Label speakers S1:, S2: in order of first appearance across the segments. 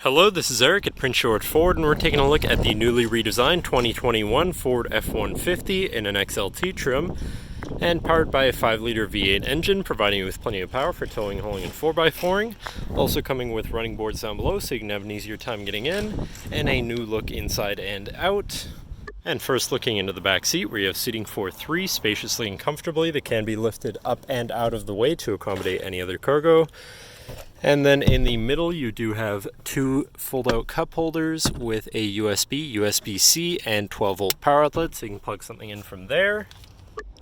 S1: Hello, this is Eric at Prince George Ford, and we're taking a look at the newly redesigned 2021 Ford F-150 in an XLT trim, and powered by a 5-liter V8 engine, providing you with plenty of power for towing, hauling, and 4x4ing. Also coming with running boards down below so you can have an easier time getting in, and a new look inside and out. And first, looking into the back seat, where you have seating for 3 spaciously and comfortably that can be lifted up and out of the way to accommodate any other cargo. And then in the middle, you do have 2 fold-out cup holders with a USB, USB-C, and 12-volt power outlet, so you can plug something in from there.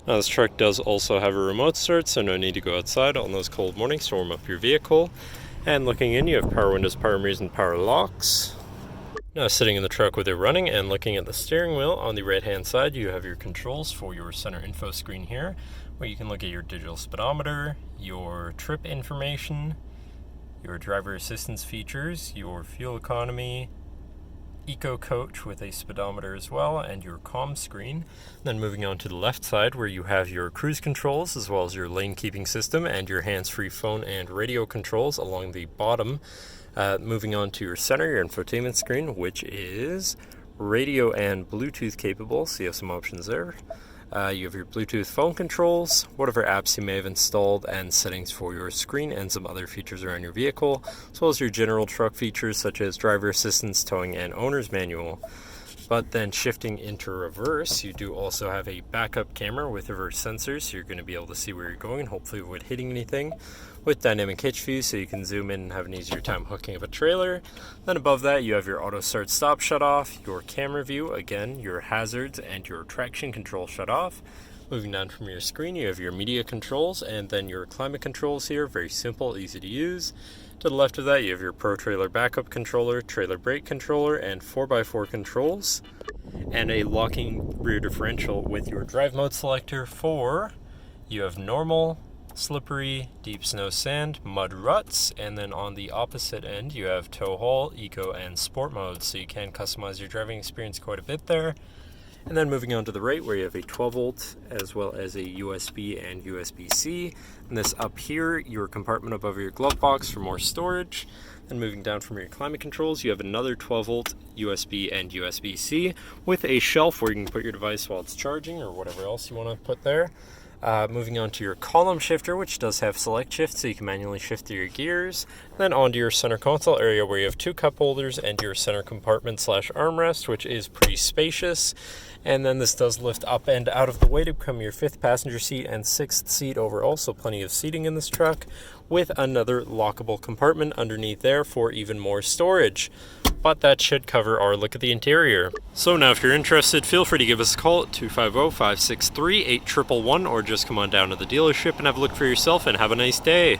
S1: Now, this truck does also have a remote start, so no need to go outside on those cold mornings to warm up your vehicle. And looking in, you have power windows, power mirrors, and power locks. Now, sitting in the truck with it running and looking at the steering wheel, on the right-hand side, you have your controls for your center info screen here, where you can look at your digital speedometer, your trip information, your driver assistance features, your fuel economy, eco coach with a speedometer as well, and your comm screen. Then moving on to the left side, where you have your cruise controls as well as your lane keeping system and your hands-free phone and radio controls along the bottom. Moving on to your center, your infotainment screen, which is radio and Bluetooth capable, so you have some options there. You have your Bluetooth phone controls, whatever apps you may have installed, and settings for your screen and some other features around your vehicle, as well as your general truck features such as driver assistance, towing, and owner's manual. But then shifting into reverse, you do also have a backup camera with reverse sensors, so you're going to be able to see where you're going and hopefully avoid hitting anything, with dynamic hitch view so you can zoom in and have an easier time hooking up a trailer. Then above that, you have your auto start stop shut off, your camera view, again, your hazards, and your traction control shut off. Moving down from your screen, you have your media controls and then your climate controls here, very simple, easy to use. To the left of that, you have your Pro Trailer Backup Controller, Trailer Brake Controller, and 4x4 controls, and a locking rear differential with your drive mode selector for, you have normal, slippery, deep snow, sand, mud, ruts, and then on the opposite end, you have tow haul, eco, and sport mode, so you can customize your driving experience quite a bit there. And then moving on to the right, where you have a 12-volt as well as a USB and USB-C. And this up here, your compartment above your glove box for more storage. And moving down from your climate controls, you have another 12-volt USB and USB-C with a shelf where you can put your device while it's charging or whatever else you want to put there. Moving on to your column shifter, which does have select shift, so you can manually shift through your gears. Then onto your center console area, where you have 2 cup holders and your center compartment / armrest, which is pretty spacious. And then this does lift up and out of the way to become your 5th passenger seat and 6th seat overall, so plenty of seating in this truck, with another lockable compartment underneath there for even more storage. But that should cover our look at the interior. So now if you're interested, feel free to give us a call at 250-563-8111 or just come on down to the dealership and have a look for yourself, and have a nice day.